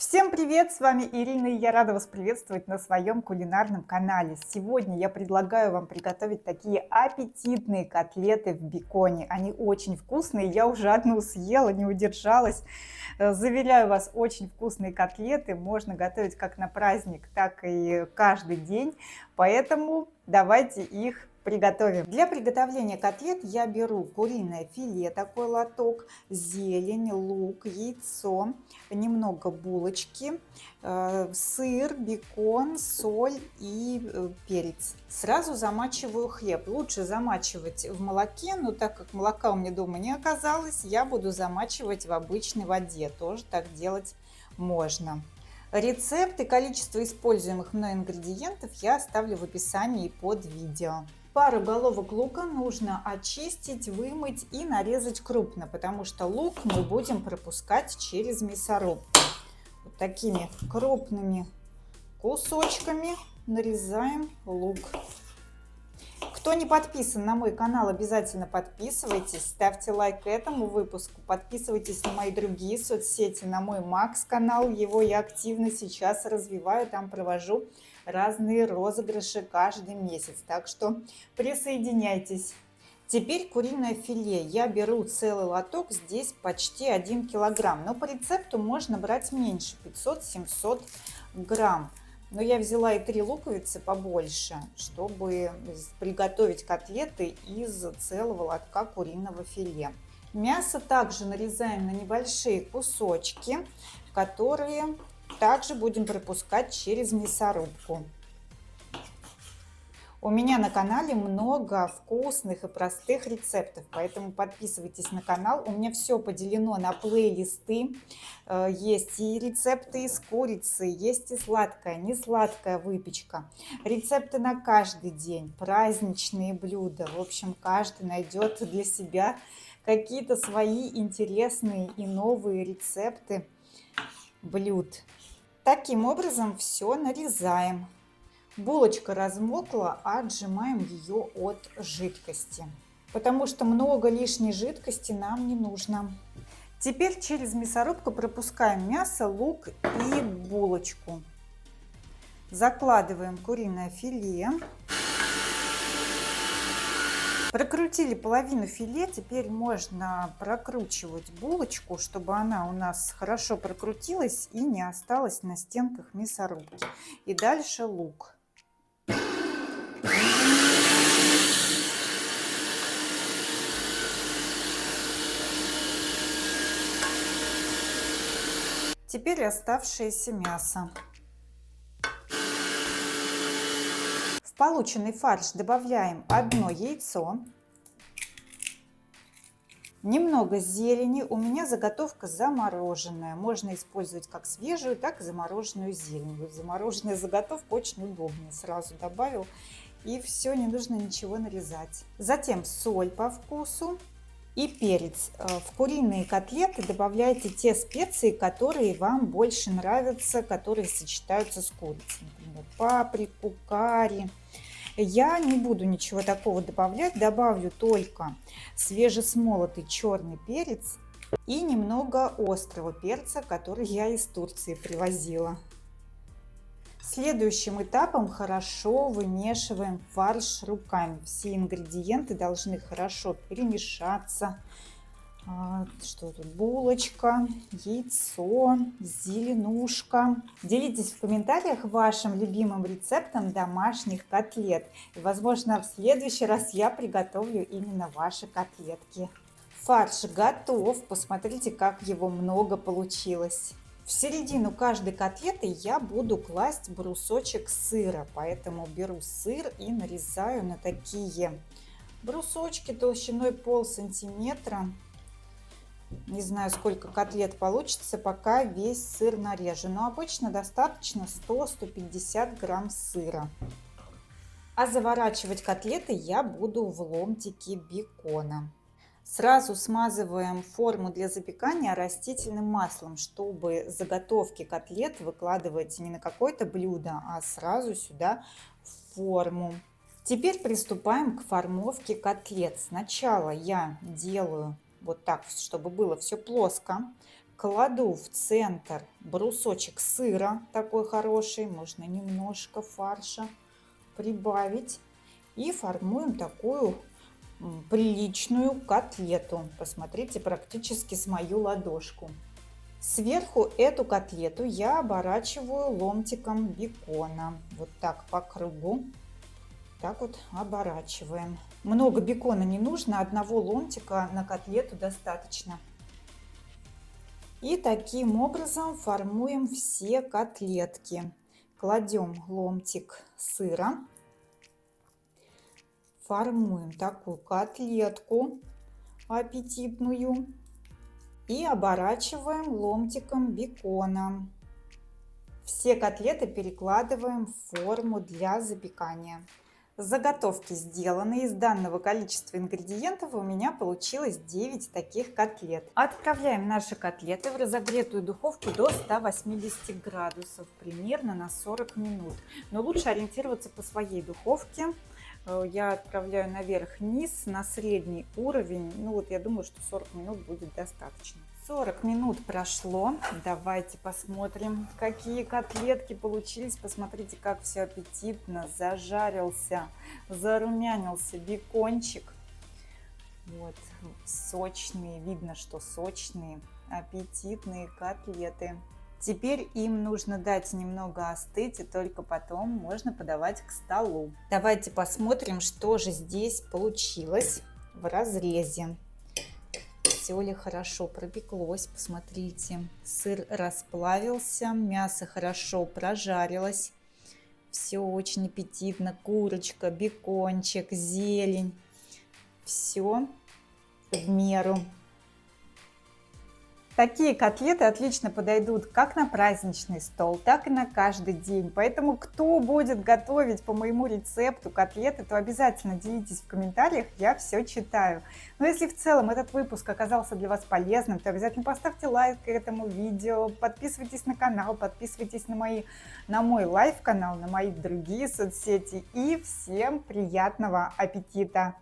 Всем привет! С вами Ирина, и я рада вас приветствовать на своем кулинарном канале. Сегодня я предлагаю вам приготовить такие аппетитные котлеты в беконе. Они очень вкусные, я уже одну съела, не удержалась. Заверяю вас, очень вкусные котлеты можно готовить как на праздник, так и каждый день. Поэтому давайте их приготовим. Для приготовления котлет я беру куриное филе, такой лоток, зелень, лук, яйцо, немного булочки, сыр, бекон, соль и перец. Сразу замачиваю хлеб. Лучше замачивать в молоке, но так как молока у меня дома не оказалось, я буду замачивать в обычной воде. Тоже так делать можно. Рецепт и количество используемых мной ингредиентов я оставлю в описании под видео. Пару головок лука нужно очистить, вымыть и нарезать крупно, потому что лук мы будем пропускать через мясорубку. Вот такими крупными кусочками нарезаем лук. Кто не подписан на мой канал, обязательно подписывайтесь, ставьте лайк этому выпуску, подписывайтесь на мои другие соцсети, на мой Макс канал, его я активно сейчас развиваю, там провожу разные розыгрыши каждый месяц, так что присоединяйтесь. Теперь куриное филе. Я беру целый лоток, здесь почти 1 килограмм, но по рецепту можно брать меньше, 500-700 грамм. Но я взяла и 3 луковицы побольше, чтобы приготовить котлеты из целого лотка куриного филе. Мясо также нарезаем на небольшие кусочки, которые также будем пропускать через мясорубку. У меня на канале много вкусных и простых рецептов, поэтому подписывайтесь на канал. У меня все поделено на плейлисты. Есть и рецепты из курицы, есть и сладкая, несладкая выпечка. Рецепты на каждый день, праздничные блюда. В общем, каждый найдет для себя какие-то свои интересные и новые рецепты блюд. Таким образом все нарезаем. Булочка размокла, отжимаем ее от жидкости, потому что много лишней жидкости нам не нужно. Теперь через мясорубку пропускаем мясо, лук и булочку. Закладываем куриное филе. Прокрутили половину филе, теперь можно прокручивать булочку, чтобы она у нас хорошо прокрутилась и не осталась на стенках мясорубки. И дальше лук. Теперь оставшееся мясо. В полученный фарш добавляем 1 яйцо, немного зелени. У меня заготовка замороженная. Можно использовать как свежую, так и замороженную зелень. Вот замороженная заготовка очень удобная. Сразу добавил, и все, не нужно ничего нарезать. Затем соль по вкусу и перец. В куриные котлеты добавляйте те специи, которые вам больше нравятся, которые сочетаются с курицей. Например, паприку, карри. Я не буду ничего такого добавлять, добавлю только свежесмолотый черный перец и немного острого перца, который я из Турции привозила. Следующим этапом хорошо вымешиваем фарш руками. Все ингредиенты должны хорошо перемешаться. Что тут? Булочка, яйцо, зеленушка. Делитесь в комментариях вашим любимым рецептом домашних котлет. И, возможно, в следующий раз я приготовлю именно ваши котлетки. Фарш готов. Посмотрите, как его много получилось. В середину каждой котлеты я буду класть брусочек сыра, поэтому беру сыр и нарезаю на такие брусочки толщиной полсантиметра. Не знаю, сколько котлет получится, пока весь сыр нарежу, но обычно достаточно 100-150 грамм сыра. А заворачивать котлеты я буду в ломтики бекона. Сразу смазываем форму для запекания растительным маслом, чтобы заготовки котлет выкладывать не на какое-то блюдо, а сразу сюда в форму. Теперь приступаем к формовке котлет. Сначала я делаю вот так, чтобы было все плоско. Кладу в центр брусочек сыра, такой хороший, можно немножко фарша прибавить. И формуем такую приличную котлету. Посмотрите, практически с мою ладошку. Сверху эту котлету я оборачиваю ломтиком бекона. Вот так по кругу. Так вот оборачиваем. Много бекона не нужно, одного ломтика на котлету достаточно. И таким образом формуем все котлетки. Кладем ломтик сыра. Формуем такую котлетку аппетитную. И оборачиваем ломтиком бекона. Все котлеты перекладываем в форму для запекания. Заготовки сделаны. Из данного количества ингредиентов у меня получилось 9 таких котлет. Отправляем наши котлеты в разогретую духовку до 180 градусов, примерно на 40 минут. Но лучше ориентироваться по своей духовке. Я отправляю наверх-вниз на средний уровень. Ну вот я думаю, что 40 минут будет достаточно. 40 минут прошло. Давайте посмотрим, какие котлетки получились. Посмотрите, как все аппетитно зажарился, зарумянился бекончик. Вот, сочные, видно, что сочные, аппетитные котлеты. Теперь им нужно дать немного остыть, и только потом можно подавать к столу. Давайте посмотрим, что же здесь получилось в разрезе. Все ли хорошо пропеклось, посмотрите. Сыр расплавился, мясо хорошо прожарилось. Все очень аппетитно. Курочка, бекончик, зелень. Все в меру. Такие котлеты отлично подойдут как на праздничный стол, так и на каждый день. Поэтому, кто будет готовить по моему рецепту котлеты, то обязательно делитесь в комментариях, я все читаю. Но если в целом этот выпуск оказался для вас полезным, то обязательно поставьте лайк этому видео, подписывайтесь на канал, подписывайтесь на мой лайв-канал, на мои другие соцсети. И всем приятного аппетита!